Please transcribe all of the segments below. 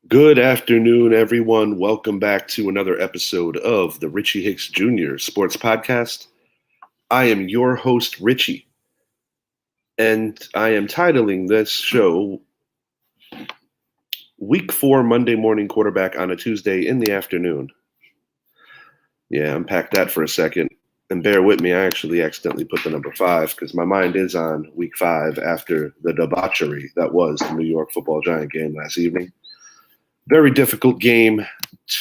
Good afternoon, everyone. Welcome back to another episode of the Richie Hicks Jr. Sports Podcast. I am your host, Richie, and I am titling this show Week 4 Monday Morning Quarterback on a Tuesday in the afternoon. Yeah, unpack that for a second. And bear with me, I actually accidentally put the number 5 because my mind is on Week 5 after the debauchery that was the New York Football Giant game last evening. Very difficult game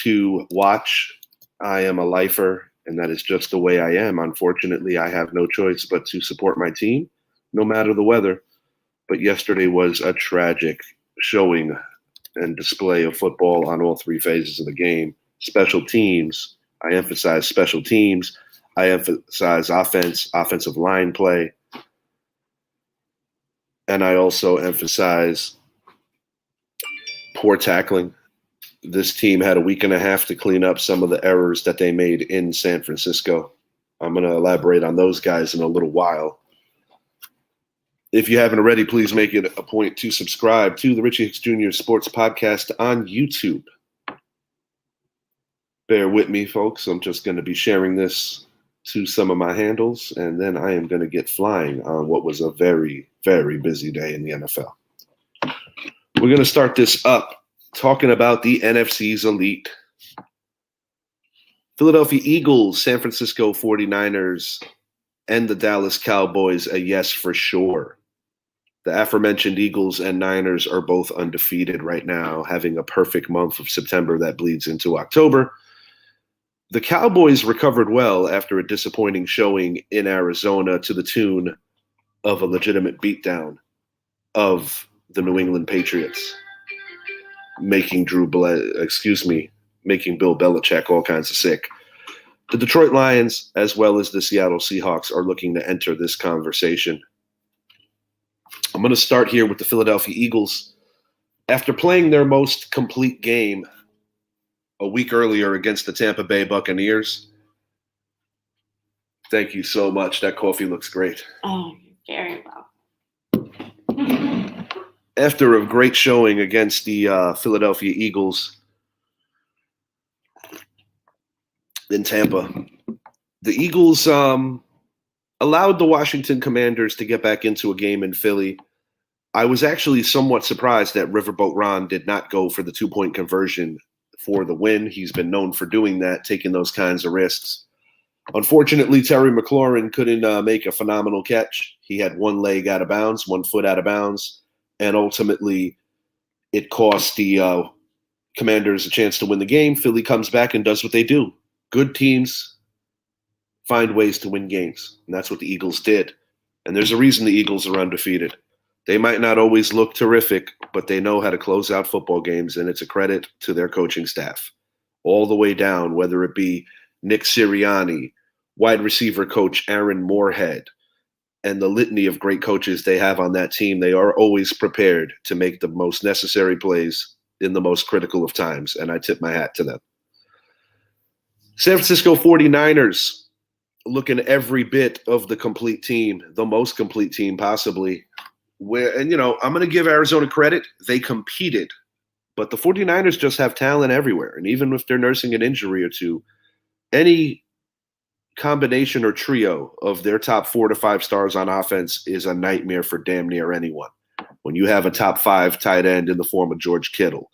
to watch. I am a lifer, and that is just the way I am. Unfortunately, I have no choice but to support my team, no matter the weather. But yesterday was a tragic showing and display of football on all three phases of the game. Special teams, I emphasize special teams. I emphasize offense, offensive line play. And I also emphasize poor tackling. This team had a week and a half to clean up some of the errors that they made in San Francisco. I'm going to elaborate on those guys in a little while. If you haven't already, please make it a point to subscribe to the Richie Hicks Jr. Sports Podcast on YouTube. Bear with me, folks. I'm just going to be sharing this to some of my handles, and then I am going to get flying on what was a very, very busy day in the NFL. We're going to start this up talking about the NFC's elite. Philadelphia Eagles, San Francisco 49ers, and the Dallas Cowboys, a yes for sure. The aforementioned Eagles and Niners are both undefeated right now, having a perfect month of September that bleeds into October. The Cowboys recovered well after a disappointing showing in Arizona to the tune of a legitimate beatdown of the New England Patriots, making Bill Belichick all kinds of sick. The Detroit Lions, as well as the Seattle Seahawks, are looking to enter this conversation. I'm going to start here with the Philadelphia Eagles. After playing their most complete game a week earlier against the Tampa Bay Buccaneers. Thank you so much. That coffee looks great. Oh, very well. After a great showing against the Philadelphia Eagles in Tampa, the Eagles allowed the Washington Commanders to get back into a game in Philly. I was actually somewhat surprised that Riverboat Ron did not go for the 2-point conversion for the win. He's been known for doing that, taking those kinds of risks. Unfortunately, Terry McLaurin couldn't make a phenomenal catch. He had one leg out of bounds, 1 foot out of bounds, and ultimately it cost the Commanders a chance to win the game. Philly comes back and does what they do. Good teams find ways to win games, and that's what the Eagles did. And there's a reason the Eagles are undefeated. They might not always look terrific, but they know how to close out football games, and it's a credit to their coaching staff. All the way down, whether it be Nick Sirianni, wide receiver coach Aaron Moorhead, and the litany of great coaches they have on that team, they are always prepared to make the most necessary plays in the most critical of times, and I tip my hat to them. San Francisco 49ers, looking every bit of the complete team, the most complete team possibly. I'm going to give Arizona credit. They competed, but the 49ers just have talent everywhere. And even if they're nursing an injury or two, any combination or trio of their top 4 to 5 stars on offense is a nightmare for damn near anyone. When you have a top 5 tight end in the form of George Kittle,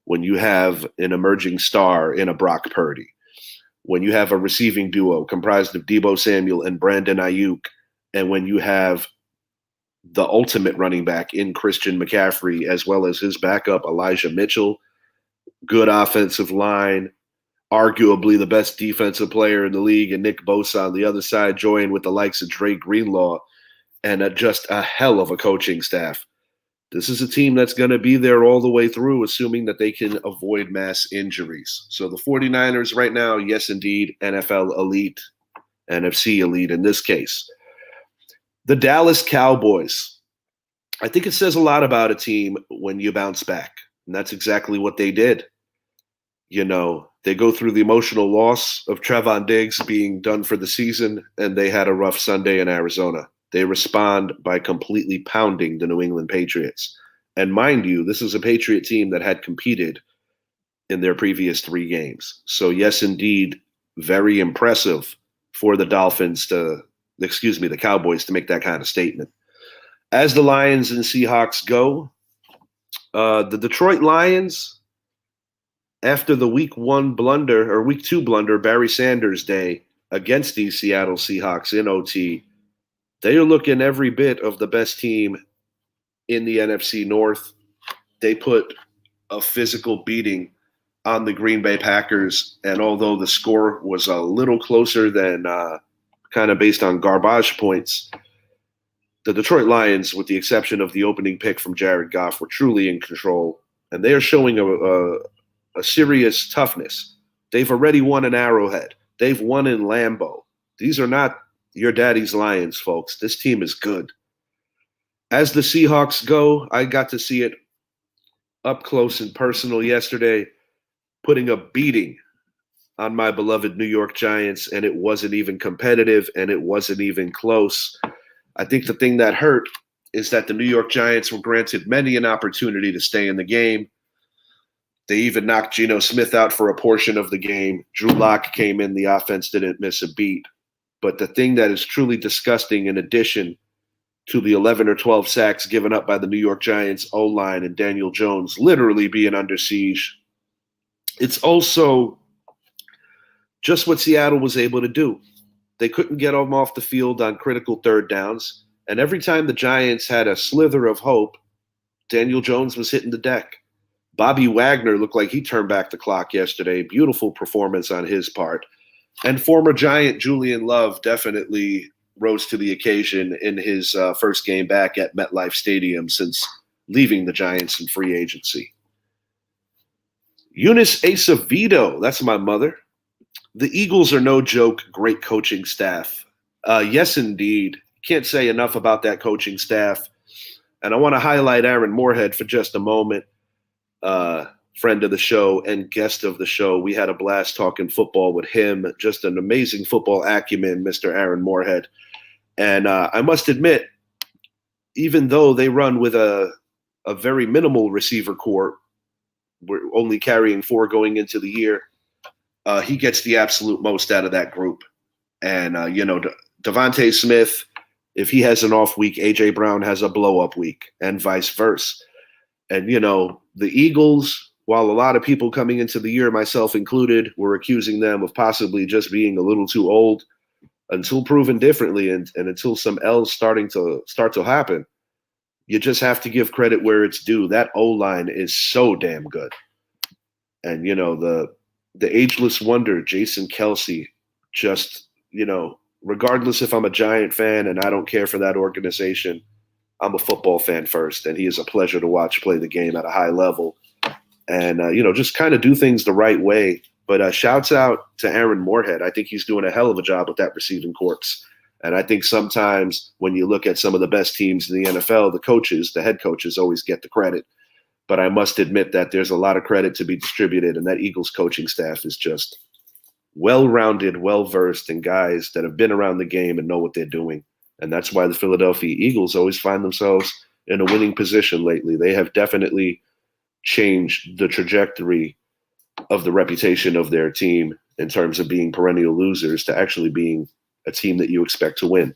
when you have an emerging star in a Brock Purdy, when you have a receiving duo comprised of Deebo Samuel and Brandon Ayuk, and when you have the ultimate running back in Christian McCaffrey, as well as his backup, Elijah Mitchell, good offensive line, arguably the best defensive player in the league, and Nick Bosa on the other side, joined with the likes of Drake Greenlaw, and just a hell of a coaching staff. This is a team that's going to be there all the way through, assuming that they can avoid mass injuries. So the 49ers right now, yes, indeed, NFL elite, NFC elite in this case. The Dallas Cowboys. I think it says a lot about a team when you bounce back, and that's exactly what they did. They go through the emotional loss of Trevon Diggs being done for the season, and they had a rough Sunday in Arizona. They respond by completely pounding the New England Patriots. And mind you, this is a Patriot team that had competed in their previous 3 games. So yes, indeed, very impressive for the the Cowboys to make that kind of statement. As the Lions and Seahawks go, the Detroit Lions, after the week 2 blunder, Barry Sanders Day against these Seattle Seahawks in OT, they are looking every bit of the best team in the NFC North. They put a physical beating on the Green Bay Packers, and although the score was a little closer than kind of based on garbage points, the Detroit Lions, with the exception of the opening pick from Jared Goff, were truly in control, and they are showing a serious toughness. They've already won in Arrowhead. They've won in Lambeau. These are not your daddy's Lions, folks. This team is good. As the Seahawks go, I got to see it up close and personal yesterday, putting a beating on my beloved New York Giants, and it wasn't even competitive, and it wasn't even close. I think the thing that hurt is that the New York Giants were granted many an opportunity to stay in the game. They even knocked Geno Smith out for a portion of the game. Drew Lock came in. The offense didn't miss a beat. But the thing that is truly disgusting, in addition to the 11 or 12 sacks given up by the New York Giants O-line and Daniel Jones literally being under siege, it's also just what Seattle was able to do. They couldn't get them off the field on critical third downs. And every time the Giants had a slither of hope, Daniel Jones was hitting the deck. Bobby Wagner looked like he turned back the clock yesterday. Beautiful performance on his part. And former Giant Julian Love definitely rose to the occasion in his first game back at MetLife Stadium since leaving the Giants in free agency. Eunice Acevedo, that's my mother. The Eagles are no joke, great coaching staff. Yes, indeed. Can't say enough about that coaching staff. And I want to highlight Aaron Moorhead for just a moment. Friend of the show and guest of the show. We had a blast talking football with him. Just an amazing football acumen, Mr. Aaron Moorhead. And I must admit, even though they run with a very minimal receiver core, we're only carrying 4 going into the year, he gets the absolute most out of that group. And, Devontae Smith, if he has an off week, A.J. Brown has a blow-up week, and vice versa. And, the Eagles, while a lot of people coming into the year, myself included, were accusing them of possibly just being a little too old, until proven differently and until some L's start to happen, you just have to give credit where it's due. That O-line is so damn good. And, the ageless wonder, Jason Kelce, just, regardless if I'm a Giant fan and I don't care for that organization, I'm a football fan first, and he is a pleasure to watch play the game at a high level and, just kind of do things the right way. But shouts out to Aaron Moorhead. I think he's doing a hell of a job with that receiving corps. And I think sometimes when you look at some of the best teams in the NFL, the head coaches always get the credit. But I must admit that there's a lot of credit to be distributed, and that Eagles coaching staff is just well-rounded, well-versed, and guys that have been around the game and know what they're doing. And that's why the Philadelphia Eagles always find themselves in a winning position lately. They have definitely changed the trajectory of the reputation of their team in terms of being perennial losers to actually being a team that you expect to win.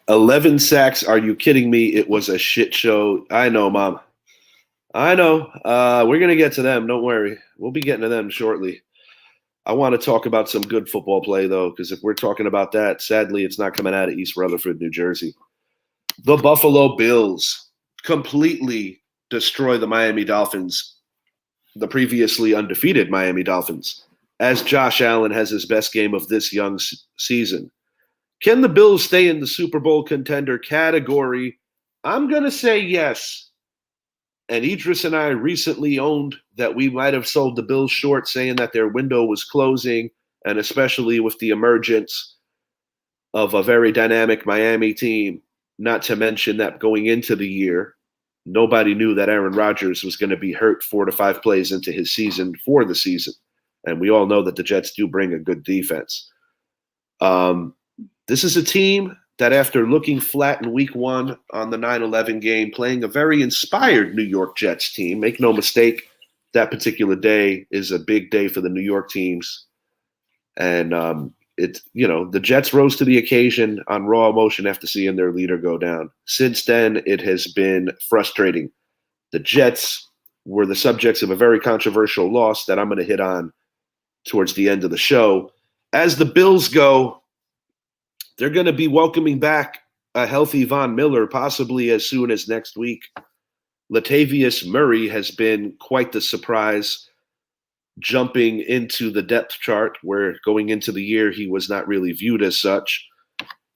11 sacks. Are you kidding me? It was a shit show. I know, Mom. I know. We're going to get to them. Don't worry. We'll be getting to them shortly. I want to talk about some good football play, though, because if we're talking about that, sadly, it's not coming out of East Rutherford, New Jersey. The Buffalo Bills completely destroy the Miami Dolphins, the previously undefeated Miami Dolphins, as Josh Allen has his best game of this young season. Can the Bills stay in the Super Bowl contender category? I'm going to say yes. And Idris and I recently owned that we might have sold the Bills short, saying that their window was closing, and especially with the emergence of a very dynamic Miami team, not to mention that going into the year, nobody knew that Aaron Rodgers was going to be hurt 4 to 5 plays into his season for the season. And we all know that the Jets do bring a good defense. This is a team that after looking flat in week one on the 9/11 game, playing a very inspired New York Jets team, make no mistake, that particular day is a big day for the New York teams. And the Jets rose to the occasion on raw emotion after seeing their leader go down. Since then, it has been frustrating. The Jets were the subjects of a very controversial loss that I'm going to hit on towards the end of the show. As the Bills go, they're going to be welcoming back a healthy Von Miller possibly as soon as next week. Latavius Murray has been quite the surprise, jumping into the depth chart where going into the year he was not really viewed as such.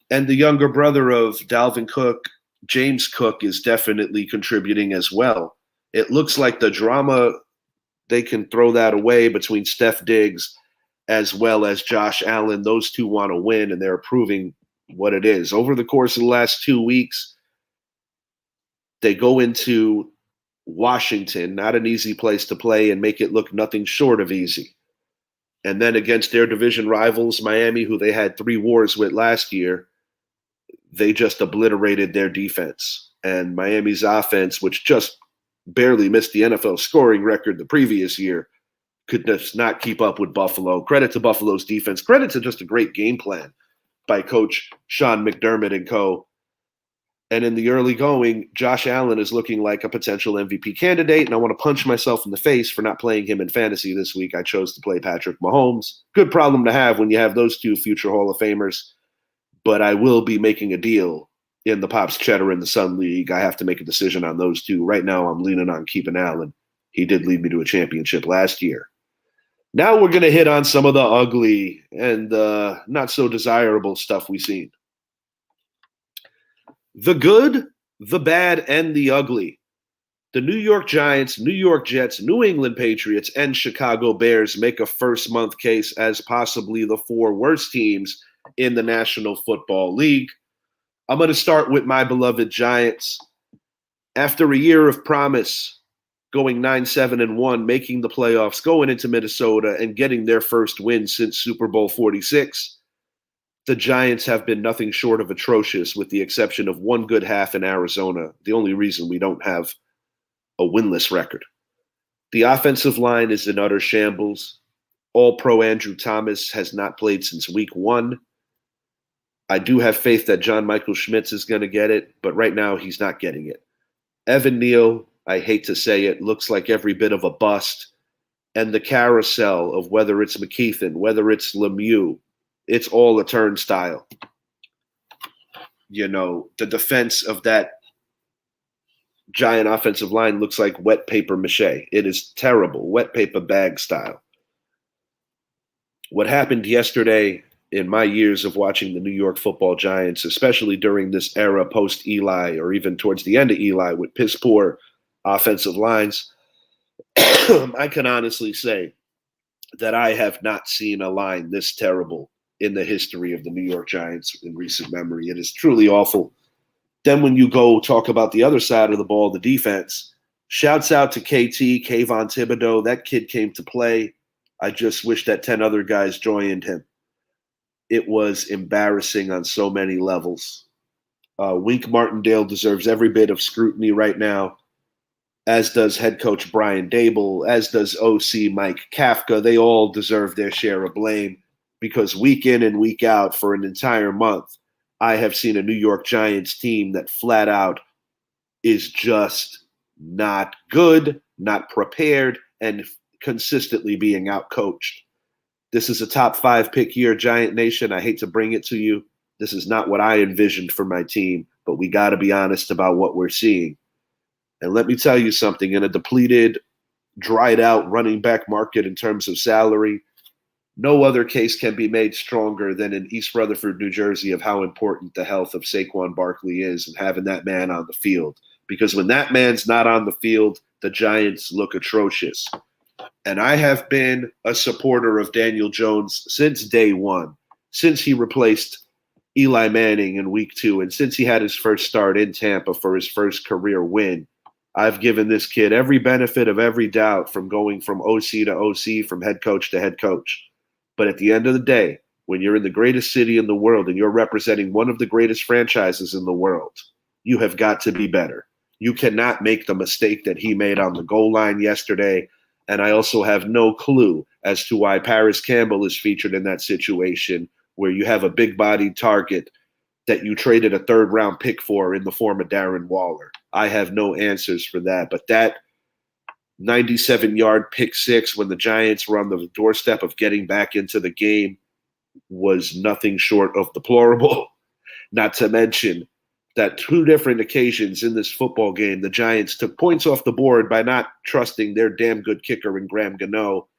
And the younger brother of Dalvin Cook, James Cook, is definitely contributing as well. It looks like the drama, they can throw that away between Steph Diggs as well as Josh Allen. Those two want to win, and they're proving what it is. Over the course of the last 2 weeks, they go into Washington, not an easy place to play, and make it look nothing short of easy. And then against their division rivals, Miami, who they had 3 wars with last year, they just obliterated their defense. And Miami's offense, which just barely missed the NFL scoring record the previous year, could just not keep up with Buffalo. Credit to Buffalo's defense. Credit to just a great game plan by Coach Sean McDermott and co. And in the early going, Josh Allen is looking like a potential MVP candidate, and I want to punch myself in the face for not playing him in fantasy this week. I chose to play Patrick Mahomes. Good problem to have when you have those two future Hall of Famers, but I will be making a deal in the Pops Cheddar and the Sun League. I have to make a decision on those two. Right now, I'm leaning on keeping Allen. He did lead me to a championship last year. Now we're going to hit on some of the ugly and not so desirable stuff we've seen. The good, the bad, and the ugly. The New York Giants, New York Jets, New England Patriots, and Chicago Bears make a first-month case as possibly the 4 worst teams in the National Football League. I'm going to start with my beloved Giants. After a year of promise, going 9-7-1, making the playoffs, going into Minnesota, and getting their first win since Super Bowl 46, the Giants have been nothing short of atrocious, with the exception of one good half in Arizona, the only reason we don't have a winless record. The offensive line is in utter shambles. All-Pro Andrew Thomas has not played since week 1. I do have faith that John Michael Schmitz is going to get it, but right now he's not getting it. Evan Neal, I hate to say it, looks like every bit of a bust. And the carousel of whether it's McKeithen, whether it's Lemieux, it's all a turnstile. The defense of that Giant offensive line looks like wet paper mache. It is terrible, wet paper bag style. What happened yesterday in my years of watching the New York Football Giants, especially during this era post-Eli or even towards the end of Eli with piss-poor offensive lines, I can honestly say that I have not seen a line this terrible in the history of the New York Giants in recent memory. It is truly awful. Then when you go talk about the other side of the ball, the defense, shouts out to KT, Kayvon Thibodeau. That kid came to play. I just wish that 10 other guys joined him. It was embarrassing on so many levels. Wink Martindale deserves every bit of scrutiny right now, as does head coach Brian Daboll, as does OC Mike Kafka. They all deserve their share of blame, because week in and week out for an entire month, I have seen a New York Giants team that flat out is just not good, not prepared, and consistently being outcoached. This is a top 5 pick year, Giant Nation. I hate to bring it to you. This is not what I envisioned for my team, but we got to be honest about what we're seeing. And let me tell you something, in a depleted, dried out running back market in terms of salary, no other case can be made stronger than in East Rutherford, New Jersey, of how important the health of Saquon Barkley is and having that man on the field. Because when that man's not on the field, the Giants look atrocious. And I have been a supporter of Daniel Jones since day one, since he replaced Eli Manning in week 2, and since he had his first start in Tampa for his first career win. I've given this kid every benefit of every doubt from going from OC to OC, from head coach to head coach. But at the end of the day, when you're in the greatest city in the world and you're representing one of the greatest franchises in the world, you have got to be better. You cannot make the mistake that he made on the goal line yesterday. And I also have no clue as to why Paris Campbell is featured in that situation where you have a big-bodied target that you traded a third-round pick for in the form of Darren Waller. I have no answers for that. But that 97-yard pick six when the Giants were on the doorstep of getting back into the game was nothing short of deplorable. Not to mention that two different occasions in this football game, the Giants took points off the board by not trusting their damn good kicker in Graham Gano.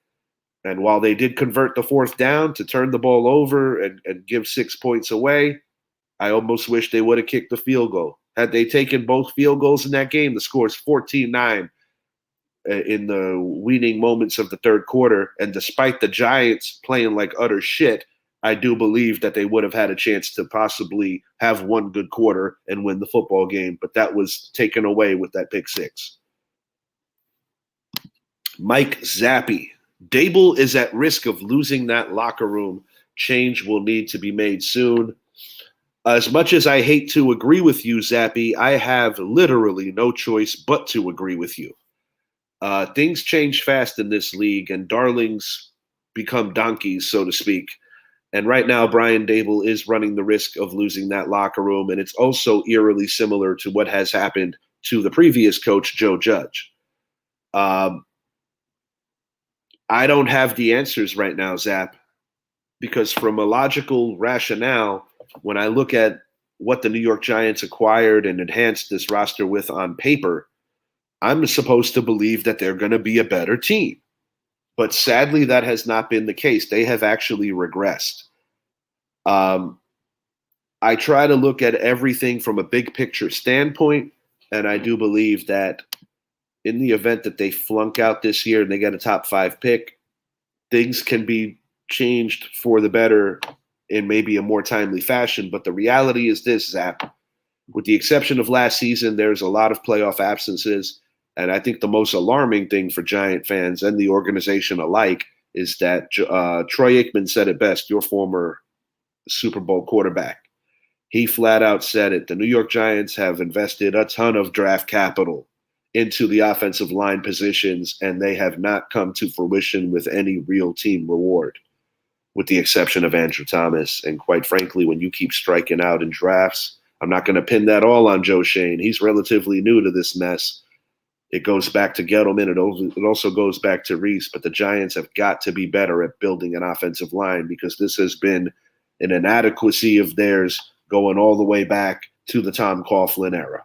And while they did convert the fourth down to turn the ball over and give 6 points away, I almost wish they would have kicked the field goal. Had they taken both field goals in that game, the score is 14-9 in the weaning moments of the third quarter. And despite the Giants playing like utter shit, I do believe that they would have had a chance to possibly have one good quarter and win the football game, but that was taken away with that pick six. Mike Zappi. Dable is at risk of losing that locker room. Change will need to be made soon. As much as I hate to agree with you, Zappi, I have literally no choice but to agree with you. Things change fast in this league, and darlings become donkeys, so to speak. And right now, Brian Dable is running the risk of losing that locker room. And it's also eerily similar to what has happened to the previous coach, Joe Judge. I don't have the answers right now, Zap, because from a logical rationale, when I look at what the New York Giants acquired and enhanced this roster with on paper, I'm supposed to believe that they're going to be a better team. But sadly, that has not been the case. They have actually regressed. I try to look at everything from a big picture standpoint, and I do believe that in the event that they flunk out this year and they get a top 5 pick, things can be changed for the better in maybe a more timely fashion. But the reality is this, Zap. With the exception of last season, there's a lot of playoff absences. And I think the most alarming thing for Giant fans and the organization alike is that Troy Aikman said it best, your former Super Bowl quarterback. He flat out said it. The New York Giants have invested a ton of draft capital into the offensive line positions, and they have not come to fruition with any real team reward, with the exception of Andrew Thomas. And quite frankly, when you keep striking out in drafts, I'm not going to pin that all on Joe Schoen. He's relatively new to this mess. It goes back to Gettleman. It also goes back to Reese. But the Giants have got to be better at building an offensive line because this has been an inadequacy of theirs going all the way back to the Tom Coughlin era.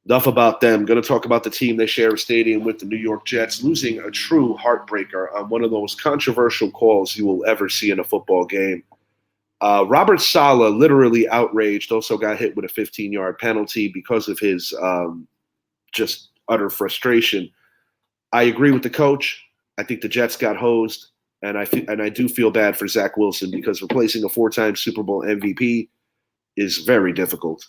Enough about them. Going to talk about the team they share a stadium with, the New York Jets, losing a true heartbreaker on one of the most controversial calls you will ever see in a football game. Robert Saleh, literally outraged, also got hit with a 15-yard penalty because of his just utter frustration. I agree with the coach. I think the Jets got hosed, and I do feel bad for Zach Wilson because replacing a 4-time Super Bowl MVP is very difficult.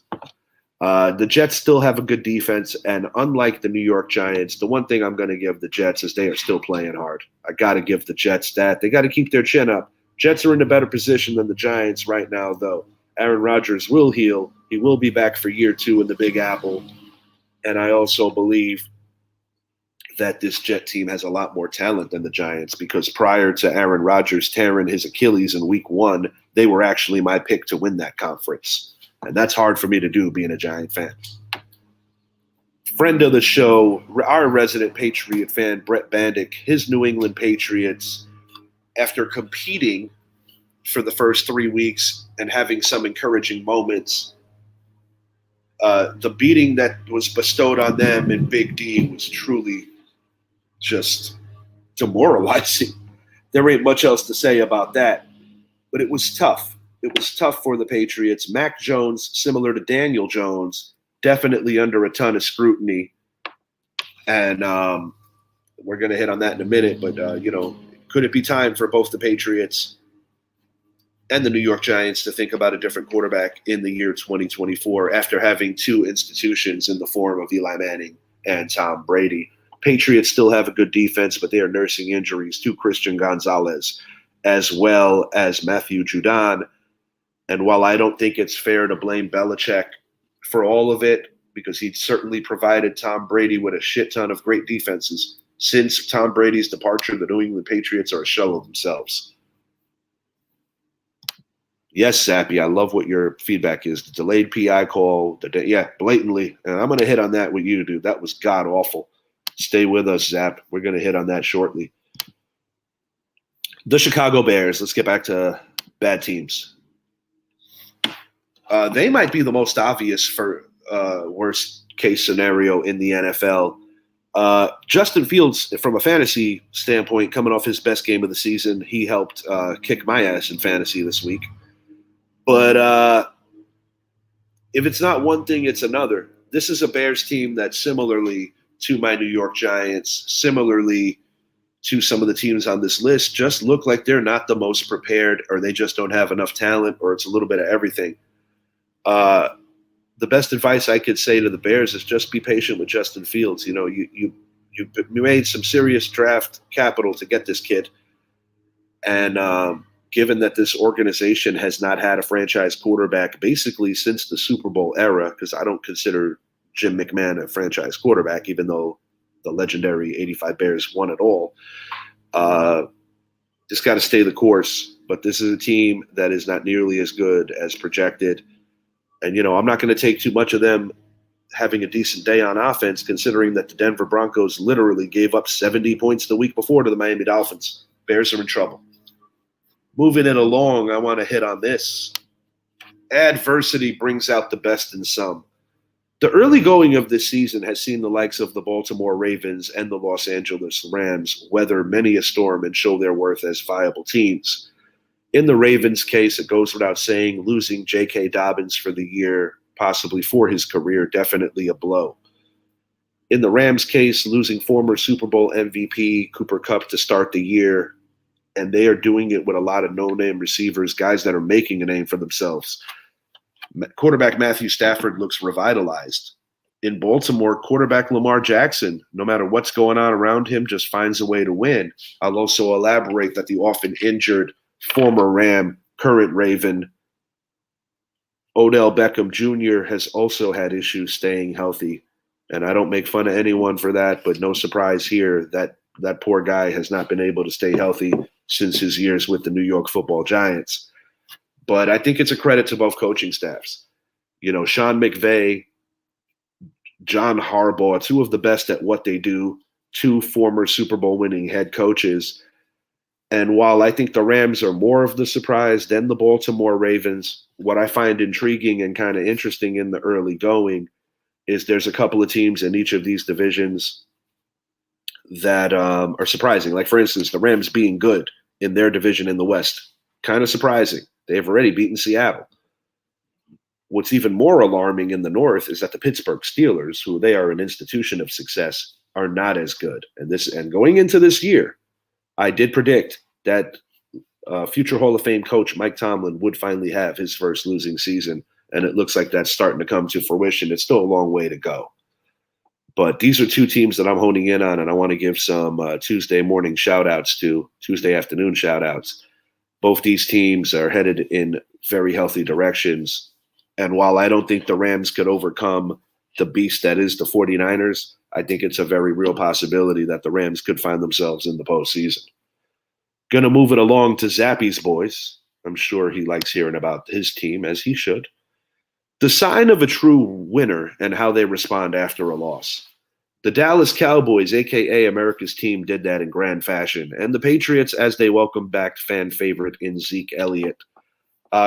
The Jets still have a good defense, and unlike the New York Giants, the one thing I'm going to give the Jets is they are still playing hard. I got to give the Jets that. They got to keep their chin up. Jets are in a better position than the Giants right now, though. Aaron Rodgers will heal. He will be back for year 2 in the Big Apple. And I also believe that this Jet team has a lot more talent than the Giants because prior to Aaron Rodgers tearing his Achilles in week 1, they were actually my pick to win that conference. And that's hard for me to do being a Giant fan. Friend of the show, our resident Patriot fan, Brett Bandick, his New England Patriots, after competing for the first 3 weeks and having some encouraging moments, the beating that was bestowed on them in Big D was truly just demoralizing. There ain't much else to say about that, but it was tough. It was tough for the Patriots. Mac Jones, similar to Daniel Jones, definitely under a ton of scrutiny. And we're going to hit on that in a minute, but, could it be time for both the Patriots and the New York Giants to think about a different quarterback in the year 2024 after having 2 institutions in the form of Eli Manning and Tom Brady? Patriots still have a good defense, but they are nursing injuries to Christian Gonzalez as well as Matthew Judon. And while I don't think it's fair to blame Belichick for all of it, because he certainly provided Tom Brady with a shit ton of great defenses, since Tom Brady's departure, the New England Patriots are a shell of themselves. Yes, Sappy, I love what your feedback is. The delayed PI call, blatantly. And I'm going to hit on that with you, dude. That was god awful. Stay with us, Zap. We're going to hit on that shortly. The Chicago Bears. Let's get back to bad teams. They might be the most obvious for worst case scenario in the NFL. Justin Fields, from a fantasy standpoint, coming off his best game of the season, he helped kick my ass in fantasy this week. But if it's not one thing, it's another. This is a Bears team that, similarly to my New York Giants, similarly to some of the teams on this list, just look like they're not the most prepared, or they just don't have enough talent, or it's a little bit of everything. The best advice I could say to the Bears is just be patient with Justin Fields. You know, you made some serious draft capital to get this kid. And given that this organization has not had a franchise quarterback basically since the Super Bowl era, because I don't consider Jim McMahon a franchise quarterback, even though the legendary 85 Bears won it all, just got to stay the course. But this is a team that is not nearly as good as projected. And, you know, I'm not going to take too much of them having a decent day on offense, considering that the Denver Broncos literally gave up 70 points the week before to the Miami Dolphins. Bears are in trouble. Moving it along, I want to hit on this. Adversity brings out the best in some. The early going of this season has seen the likes of the Baltimore Ravens and the Los Angeles Rams weather many a storm and show their worth as viable teams. In the Ravens' case, it goes without saying, losing J.K. Dobbins for the year, possibly for his career, definitely a blow. In the Rams' case, losing former Super Bowl MVP Cooper Kupp to start the year, and they are doing it with a lot of no-name receivers, guys that are making a name for themselves. Quarterback Matthew Stafford looks revitalized. In Baltimore, quarterback Lamar Jackson, no matter what's going on around him, just finds a way to win. I'll also elaborate that the often injured former Ram, current Raven, Odell Beckham Jr. has also had issues staying healthy. And I don't make fun of anyone for that, but no surprise here that that poor guy has not been able to stay healthy since his years with the New York Football Giants. But I think it's a credit to both coaching staffs. You know, Sean McVay, John Harbaugh, two of the best at what they do, two former Super Bowl winning head coaches. And while I think the Rams are more of the surprise than the Baltimore Ravens, what I find intriguing and kind of interesting in the early going is there's a couple of teams in each of these divisions that are surprising. Like, for instance, the Rams being good in their division in the West. Kind of surprising. They've already beaten Seattle. What's even more alarming in the North is that the Pittsburgh Steelers, who they are an institution of success, are not as good. And going into this year, I did predict that future Hall of Fame coach Mike Tomlin would finally have his first losing season, and it looks like that's starting to come to fruition. It's still a long way to go. But these are two teams that I'm honing in on, and I want to give some Tuesday morning shout-outs to, Tuesday afternoon shout-outs. Both these teams are headed in very healthy directions. And while I don't think the Rams could overcome the beast that is the 49ers, I think it's a very real possibility that the Rams could find themselves in the postseason. Going to move it along to Zappy's boys. I'm sure he likes hearing about his team, as he should. The sign of a true winner and how they respond after a loss. The Dallas Cowboys, a.k.a. America's team, did that in grand fashion. And the Patriots, as they welcome back fan favorite in Zeke Elliott.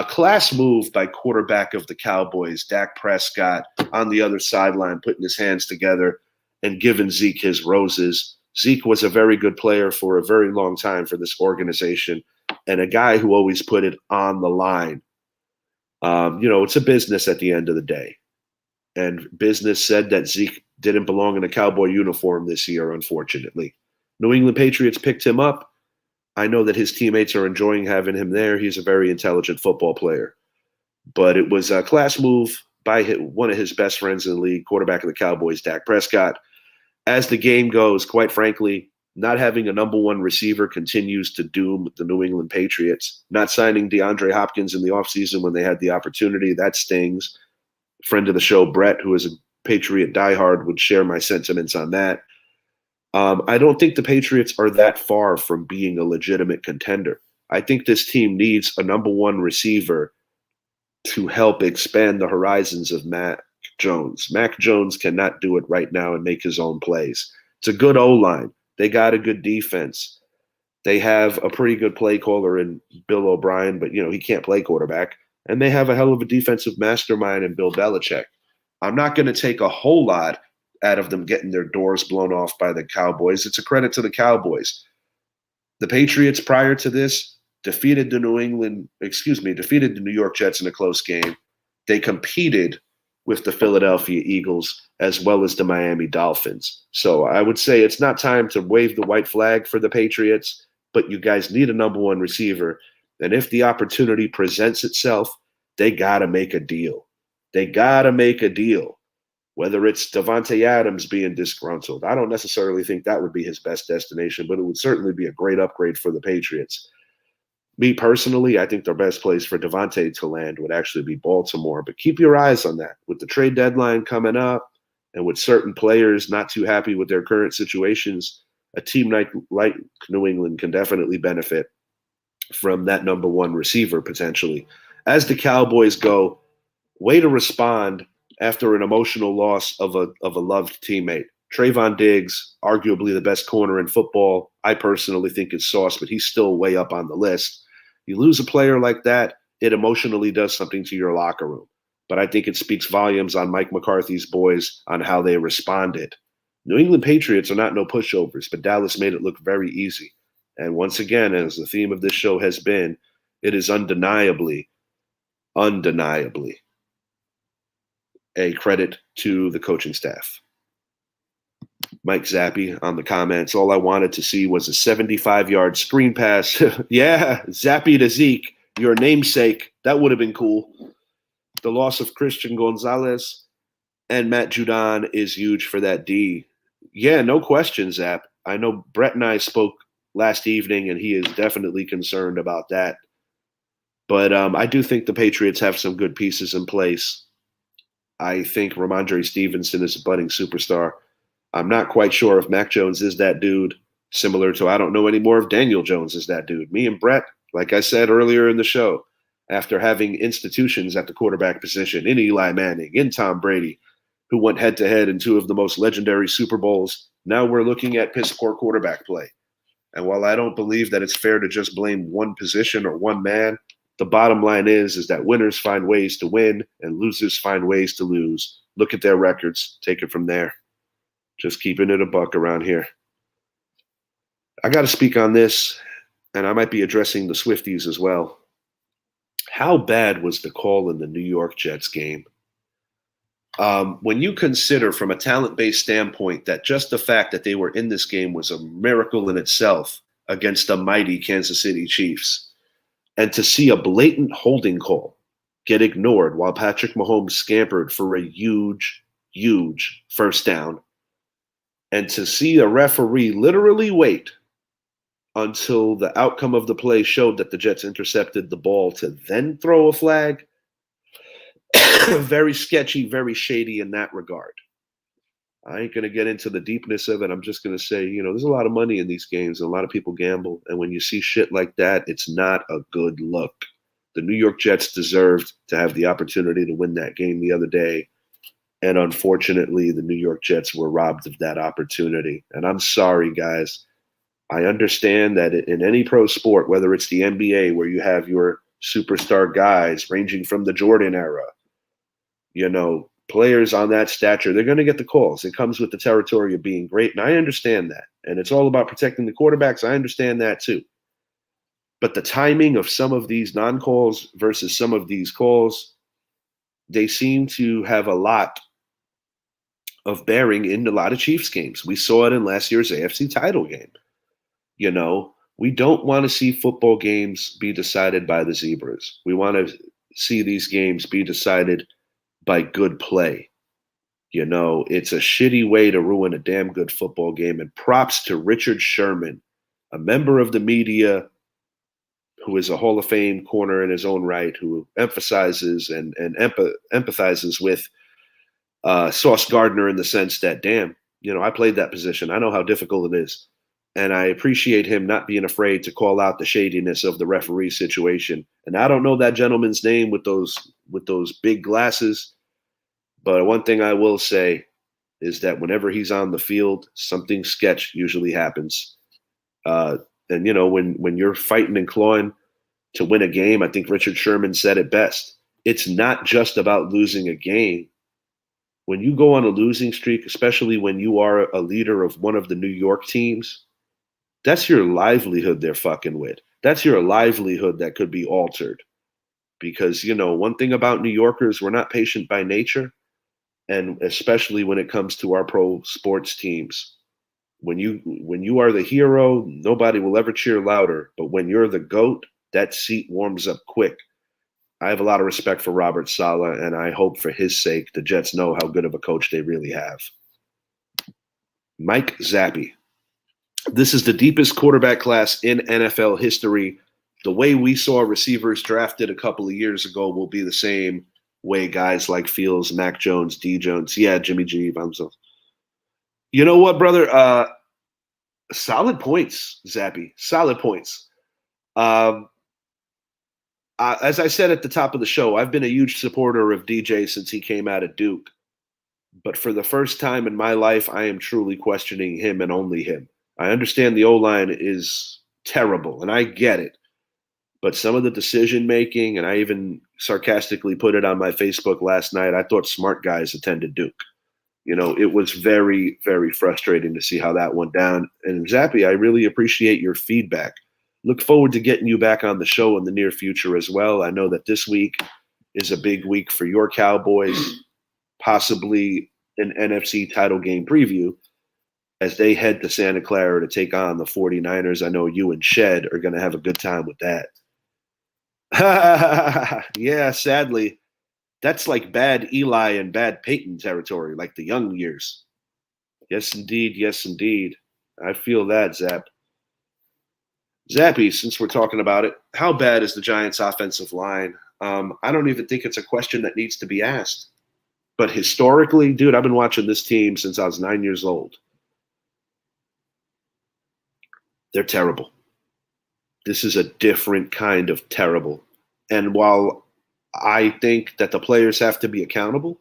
Class move by quarterback of the Cowboys, Dak Prescott, on the other sideline, putting his hands together and giving Zeke his roses. Zeke was a very good player for a very long time for this organization and a guy who always put it on the line. It's a business at the end of the day. And business said that Zeke didn't belong in a Cowboy uniform this year, unfortunately. New England Patriots picked him up. I know that his teammates are enjoying having him there. He's a very intelligent football player. But it was a class move by one of his best friends in the league, quarterback of the Cowboys, Dak Prescott. As the game goes, quite frankly, Not having a number one receiver continues to doom the New England Patriots. Not signing DeAndre Hopkins in the offseason when they had the opportunity, that stings. Friend of the show, Brett, who is a Patriot diehard, would share my sentiments on that. I don't think the Patriots are that far from being a legitimate contender. I think this team needs a number one receiver to help expand the horizons of Mac Jones. Mac Jones cannot do it right now and make his own plays. It's a good O-line. They got a good defense. They have a pretty good play caller in Bill O'Brien, but he can't play quarterback. And they have a hell of a defensive mastermind in Bill Belichick. I'm not going to take a whole lot out of them getting their doors blown off by the Cowboys. It's a credit to the Cowboys. The Patriots prior to this defeated the New York Jets in a close game. They competed with the Philadelphia Eagles as well as the Miami Dolphins. So I would say it's not time to wave the white flag for the Patriots, but you guys need a number one receiver. And if the opportunity presents itself, they got to make a deal. They got to make a deal. Whether it's Davante Adams being disgruntled, I don't necessarily think that would be his best destination, but it would certainly be a great upgrade for the Patriots. Me personally, I think their best place for Davante to land would actually be Baltimore, but keep your eyes on that. With the trade deadline coming up and with certain players not too happy with their current situations, a team like New England can definitely benefit from that number one receiver potentially. As the Cowboys go, way to respond after an emotional loss of a loved teammate. Trayvon Diggs, arguably the best corner in football. I personally think it's Sauce, but he's still way up on the list. You lose a player like that, it emotionally does something to your locker room. But I think it speaks volumes on Mike McCarthy's boys on how they responded. New England Patriots are not no pushovers, but Dallas made it look very easy. And once again, as the theme of this show has been, it is undeniably a credit to the coaching staff. Mike Zappi on the comments. All I wanted to see was a 75-yard screen pass. Yeah, Zappi to Zeke, your namesake. That would have been cool. The loss of Christian Gonzalez and Matt Judon is huge for that D. Yeah, no question, Zap. I know Brett and I spoke last evening, and he is definitely concerned about that. But I do think the Patriots have some good pieces in place. I think Ramondre Stevenson is a budding superstar. I'm not quite sure if Mac Jones is that dude, similar to I don't know anymore if Daniel Jones is that dude. Me and Brett, like I said earlier in the show, after having institutions at the quarterback position in Eli Manning, in Tom Brady, who went head-to-head in two of the most legendary Super Bowls, now we're looking at piss-poor quarterback play. And while I don't believe that it's fair to just blame one position or one man, the bottom line is that winners find ways to win and losers find ways to lose. Look at their records. Take it from there. Just keeping it a buck around here. I got to speak on this, and I might be addressing the Swifties as well. How bad was the call in the New York Jets game? When you consider from a talent-based standpoint that just the fact that they were in this game was a miracle in itself against the mighty Kansas City Chiefs, and to see a blatant holding call get ignored while Patrick Mahomes scampered for a huge, huge first down, and to see a referee literally wait until the outcome of the play showed that the Jets intercepted the ball to then throw a flag, very sketchy, very shady in that regard. I ain't going to get into the deepness of it. I'm just going to say, there's a lot of money in these games and a lot of people gamble. And when you see shit like that, it's not a good look. The New York Jets deserved to have the opportunity to win that game the other day. And unfortunately, the New York Jets were robbed of that opportunity. And I'm sorry, guys. I understand that in any pro sport, whether it's the NBA where you have your superstar guys ranging from the Jordan era, players on that stature, they're going to get the calls. It comes with the territory of being great, and I understand that. And it's all about protecting the quarterbacks. I understand that too. But the timing of some of these non-calls versus some of these calls, they seem to have a lot of bearing in a lot of Chiefs games. We saw it in last year's AFC title game. We don't want to see football games be decided by the zebras. We want to see these games be decided by good play. It's a shitty way to ruin a damn good football game. And props to Richard Sherman, a member of the media who is a Hall of Fame corner in his own right, who emphasizes and empathizes with Sauce Gardner in the sense that, damn, I played that position. I know how difficult it is. And I appreciate him not being afraid to call out the shadiness of the referee situation. And I don't know that gentleman's name with those big glasses, but one thing I will say is that whenever he's on the field, something sketch usually happens. And when you're fighting and clawing to win a game, I think Richard Sherman said it best. It's not just about losing a game. When you go on a losing streak, especially when you are a leader of one of the New York teams, that's your livelihood they're fucking with. That's your livelihood that could be altered. Because, one thing about New Yorkers, we're not patient by nature. And especially when it comes to our pro sports teams. When you are the hero, nobody will ever cheer louder. But when you're the GOAT, that seat warms up quick. I have a lot of respect for Robert Saleh, and I hope for his sake the Jets know how good of a coach they really have. Mike Zappe. This is the deepest quarterback class in NFL history. The way we saw receivers drafted a couple of years ago will be the same way guys like Fields, Mac Jones, D. Jones, Jimmy G. You know what, brother? Solid points, Zappe. Solid points. As I said at the top of the show, I've been a huge supporter of DJ since he came out of Duke. But for the first time in my life, I am truly questioning him and only him. I understand the O-line is terrible, and I get it. But some of the decision-making, and I even sarcastically put it on my Facebook last night, I thought smart guys attended Duke. It was very, very frustrating to see how that went down. And Zappe, I really appreciate your feedback. Look forward to getting you back on the show in the near future as well. I know that this week is a big week for your Cowboys, possibly an NFC title game preview as they head to Santa Clara to take on the 49ers. I know you and Shed are going to have a good time with that. Yeah, sadly, that's like bad Eli and bad Peyton territory, like the young years. Yes, indeed. Yes, indeed. I feel that, Zap. Zappe, since we're talking about it, how bad is the Giants' offensive line? I don't even think it's a question that needs to be asked. But historically, dude, I've been watching this team since I was 9 years old. They're terrible. This is a different kind of terrible. And while I think that the players have to be accountable,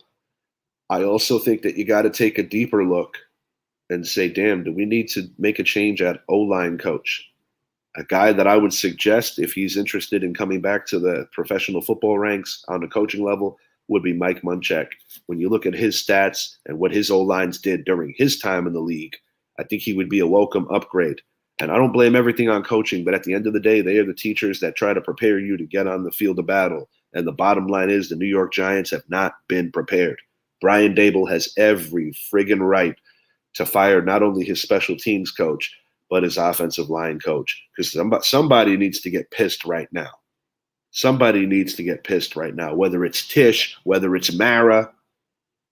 I also think that you got to take a deeper look and say, damn, do we need to make a change at O-line coach? A guy that I would suggest, if he's interested in coming back to the professional football ranks on the coaching level, would be Mike Munchak. When you look at his stats and what his O-lines did during his time in the league, I think he would be a welcome upgrade. And I don't blame everything on coaching, but at the end of the day, they are the teachers that try to prepare you to get on the field of battle. And the bottom line is the New York Giants have not been prepared. Brian Daboll has every friggin' right to fire not only his special teams coach, but his offensive line coach. Because somebody needs to get pissed right now. Somebody needs to get pissed right now, whether it's Tisch, whether it's Mara.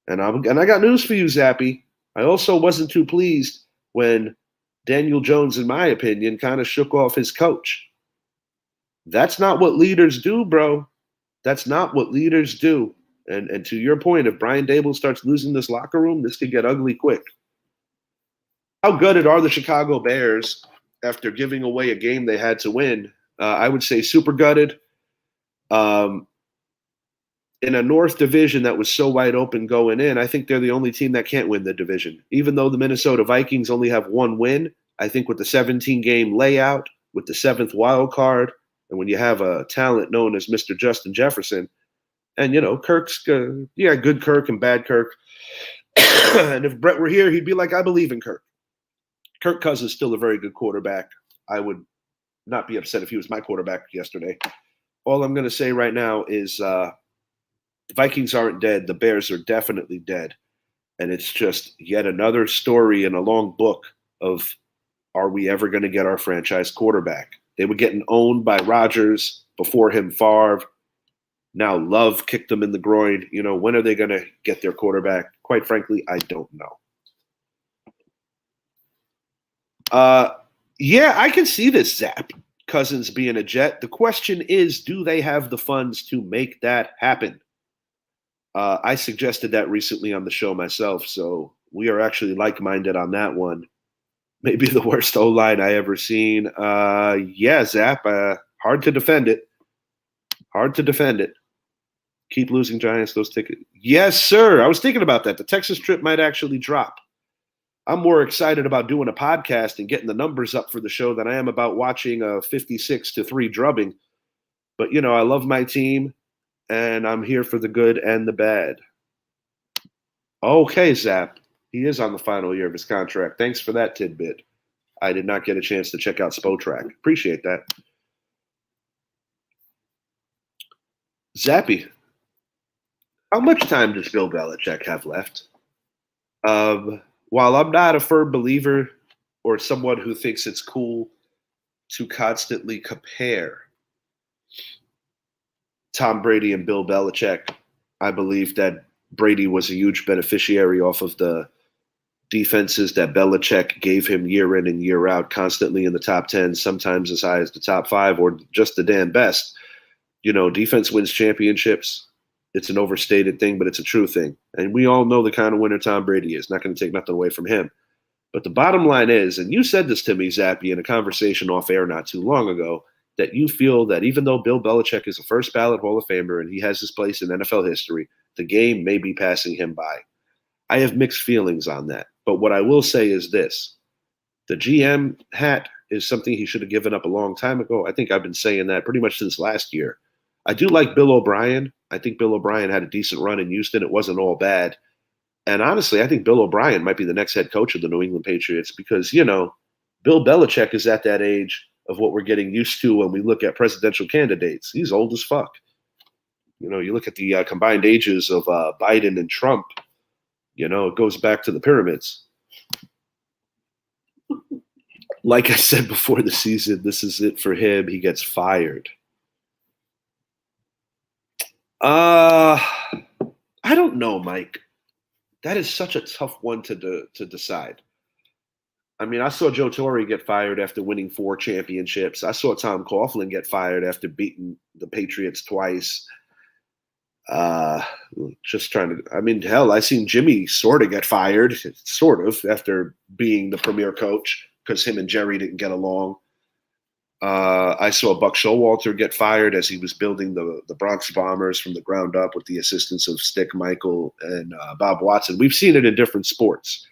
And I got news for you, Zappe. I also wasn't too pleased when Daniel Jones, in my opinion, kind of shook off his coach. That's not what leaders do, bro. That's not what leaders do. And to your point, if Brian Daboll starts losing this locker room, this could get ugly quick. How gutted are the Chicago Bears after giving away a game they had to win? I would say super gutted. In a North division that was so wide open going in, I think they're the only team that can't win the division. Even though the Minnesota Vikings only have one win, I think with the 17-game layout, with the 7th wild card, and when you have a talent known as Mr. Justin Jefferson, and, Kirk's, good Kirk and bad Kirk. And if Brett were here, he'd be like, I believe in Kirk. Kirk Cousins is still a very good quarterback. I would not be upset if he was my quarterback yesterday. All I'm going to say right now is the Vikings aren't dead. The Bears are definitely dead. And it's just yet another story in a long book of, are we ever going to get our franchise quarterback? They were getting owned by Rodgers, before him Favre. Now Love kicked them in the groin. When are they going to get their quarterback? quite frankly, I don't know. Yeah, I can see this, Zap. Cousins being a Jet. The question is, do they have the funds to make that happen? I suggested that recently on the show myself, so we are actually like-minded on that one. Maybe the worst O-line I ever seen. Yeah, Zap. Hard to defend it. Hard to defend it. Keep losing Giants those tickets. Yes, sir. I was thinking about that. The Texas trip might actually drop. I'm more excited about doing a podcast and getting the numbers up for the show than I am about watching a 56-3 drubbing. But, you know, I love my team, and I'm here for the good and the bad. Okay, Zap. He is on the final year of his contract. Thanks for that tidbit. I did not get a chance to check out Spotrac. Appreciate that. Zappy, how much time does Bill Belichick have left? While I'm not a firm believer or someone who thinks it's cool to constantly compare Tom Brady and Bill Belichick, I believe that Brady was a huge beneficiary off of the defenses that Belichick gave him year in and year out, constantly in the top 10, sometimes as high as the top 5 or just the damn best. You know, defense wins championships. It's an overstated thing, but it's a true thing. And we all know the kind of winner Tom Brady is. Not going to take nothing away from him. But the bottom line is, and you said this to me, Zappy, in a conversation off air not too long ago, that you feel that even though Bill Belichick is a first ballot Hall of Famer and he has his place in NFL history, the game may be passing him by. I have mixed feelings on that. But what I will say is this. The GM hat is something he should have given up a long time ago. I think I've been saying that pretty much since last year. I do like Bill O'Brien. I think Bill O'Brien had a decent run in Houston. It wasn't all bad. And honestly, I think Bill O'Brien might be the next head coach of the New England Patriots because, you know, Bill Belichick is at that age of what we're getting used to when we look at presidential candidates. He's old as fuck. You know, you look at the combined ages of Biden and Trump, you know, it goes back to the pyramids. Like I said before the season, this is it for him. He gets fired. I don't know, Mike. That is such a tough one to decide. I mean, I saw Joe Torre get fired after winning 4 championships. I saw Tom Coughlin get fired after beating the Patriots twice. Just trying to, I mean, hell, I seen Jimmy sort of get fired, sort of, after being the premier coach because him and Jerry didn't get along. I saw Buck Showalter get fired as he was building the Bronx Bombers from the ground up with the assistance of Stick Michael and Bob Watson. We've seen it in different sports.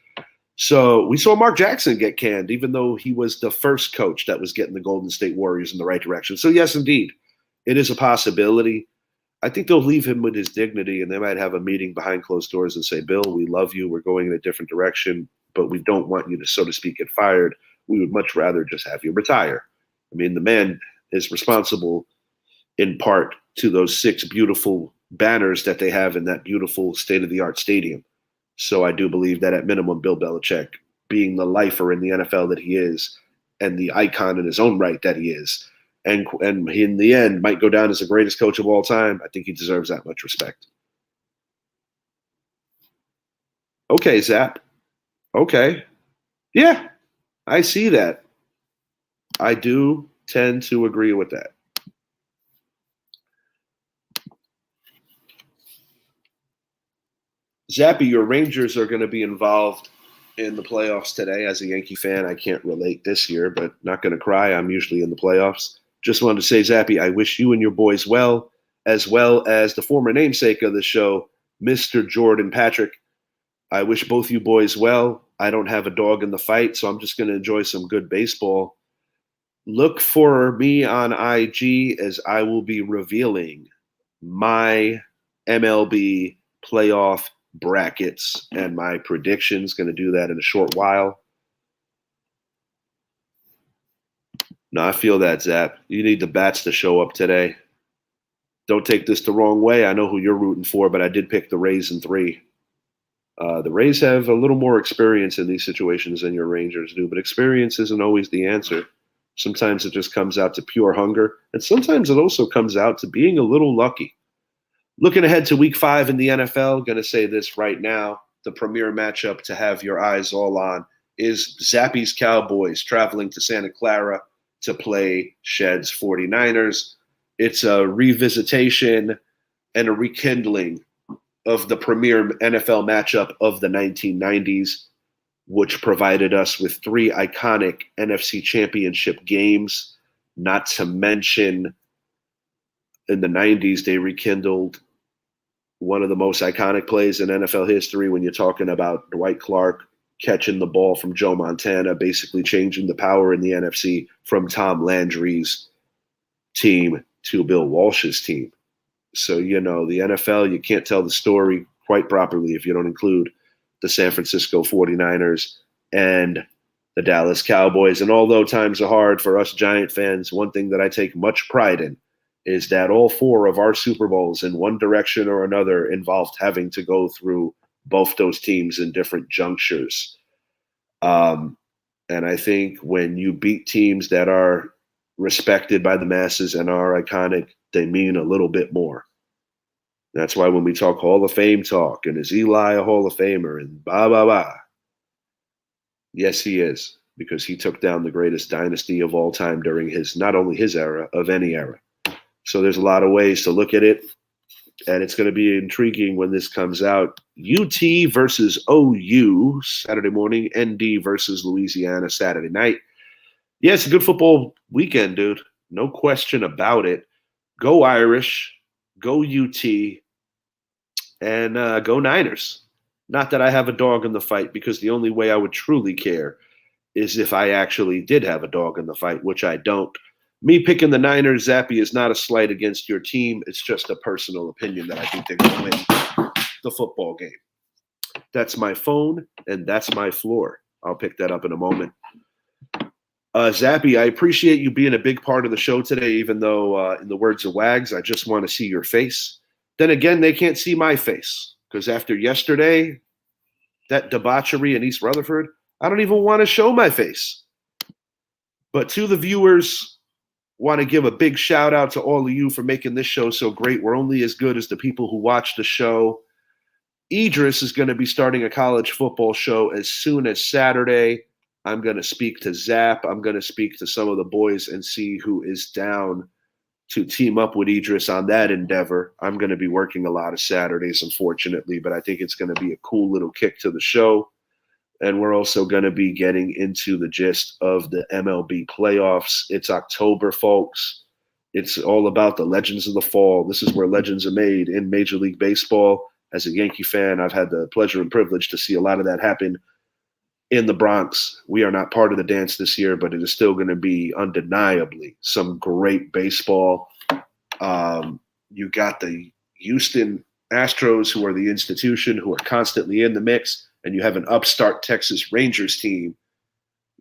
So we saw Mark Jackson get canned, even though he was the first coach that was getting the Golden State Warriors in the right direction. So yes, indeed, it is a possibility. I think they'll leave him with his dignity, and they might have a meeting behind closed doors and say, Bill, we love you. We're going in a different direction, but we don't want you to, so to speak, get fired. We would much rather just have you retire. I mean, the man is responsible in part to those 6 beautiful banners that they have in that beautiful state-of-the-art stadium. So I do believe that at minimum, Bill Belichick, being the lifer in the NFL that he is and the icon in his own right that he is, and in the end might go down as the greatest coach of all time, I think he deserves that much respect. Okay, Zap. Okay. Yeah, I see that. I do tend to agree with that. Zappy, your Rangers are going to be involved in the playoffs today. As a Yankee fan, I can't relate this year, but not going to cry. I'm usually in the playoffs. Just wanted to say, Zappy, I wish you and your boys well as the former namesake of the show, Mr. Jordan Patrick. I wish both you boys well. I don't have a dog in the fight, so I'm just going to enjoy some good baseball. Look for me on IG as I will be revealing my MLB playoff brackets and my predictions. Going to do that in a short while. No, I feel that, Zap. You need the bats to show up today. Don't take this the wrong way. I know who you're rooting for, but I did pick the Rays in 3. The Rays have a little more experience in these situations than your Rangers do, but experience isn't always the answer. Sometimes it just comes out to pure hunger, and sometimes it also comes out to being a little lucky. Looking ahead to week 5 in the NFL, going to say this right now. the premier matchup to have your eyes all on is Zappy's Cowboys traveling to Santa Clara to play Shed's 49ers. It's a revisitation and a rekindling of the premier NFL matchup of the 1990s, which provided us with 3 iconic NFC championship games, not to mention in the 90s, they rekindled one of the most iconic plays in NFL history when you're talking about Dwight Clark catching the ball from Joe Montana, basically changing the power in the NFC from Tom Landry's team to Bill Walsh's team. So, the NFL, you can't tell the story quite properly if you don't include the San Francisco 49ers and the Dallas Cowboys. And although times are hard for us Giant fans, one thing that I take much pride in is that all 4 of our Super Bowls in one direction or another involved having to go through both those teams in different junctures. And I think when you beat teams that are respected by the masses and are iconic, they mean a little bit more. That's why when we talk Hall of Fame talk, and is Eli a Hall of Famer, and blah, blah, blah. Yes, he is, because he took down the greatest dynasty of all time during not only his era, of any era. So there's a lot of ways to look at it, and it's going to be intriguing when this comes out. UT versus OU Saturday morning, ND versus Louisiana Saturday night. Yeah, it's a good football weekend, dude. No question about it. Go Irish, go UT, and go Niners. Not that I have a dog in the fight, because the only way I would truly care is if I actually did have a dog in the fight, which I don't. Me picking the Niners, Zappy, is not a slight against your team. It's just a personal opinion that I think they're going to win the football game. That's my phone, and that's my floor. I'll pick that up in a moment. Zappy, I appreciate you being a big part of the show today, even though, in the words of Wags, I just want to see your face. Then again, they can't see my face, because after yesterday, that debauchery in East Rutherford, I don't even want to show my face. But to the viewers, want to give a big shout out to all of you for making this show so great. We're only as good as the people who watch the show. Idris is going to be starting a college football show as soon as Saturday. I'm going to speak to Zap. I'm going to speak to some of the boys and see who is down to team up with Idris on that endeavor. I'm going to be working a lot of Saturdays, unfortunately, but I think it's going to be a cool little kick to the show. And we're also going to be getting into the gist of the MLB playoffs. It's October, folks. It's all about the legends of the fall. This is where legends are made in Major League Baseball. As a Yankee fan, I've had the pleasure and privilege to see a lot of that happen in the Bronx. We are not part of the dance this year, but it is still going to be undeniably some great baseball. You got the Houston Astros, who are the institution, who are constantly in the mix. And you have an upstart Texas Rangers team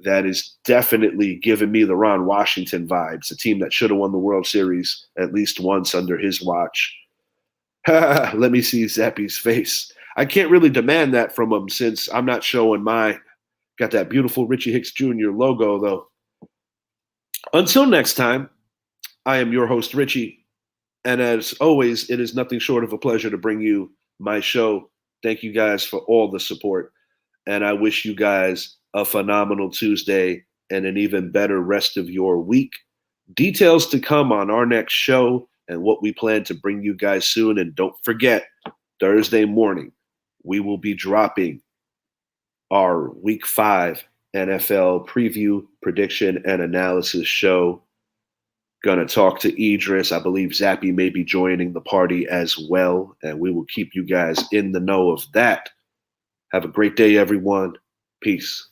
that is definitely giving me the Ron Washington vibes, a team that should have won the World Series at least once under his watch. Let me see Zappy's face. I can't really demand that from him since I'm not showing mine. Got that beautiful Richie Hicks Jr. logo, though. Until next time, I am your host, Richie. And as always, it is nothing short of a pleasure to bring you my show. Thank you guys for all the support. And I wish you guys a phenomenal Tuesday and an even better rest of your week. Details to come on our next show and what we plan to bring you guys soon. And don't forget, Thursday morning, we will be dropping our Week 5 NFL preview, prediction, and analysis show. Going to talk to Idris. I believe Zappy may be joining the party as well, and we will keep you guys in the know of that. Have a great day, everyone. Peace.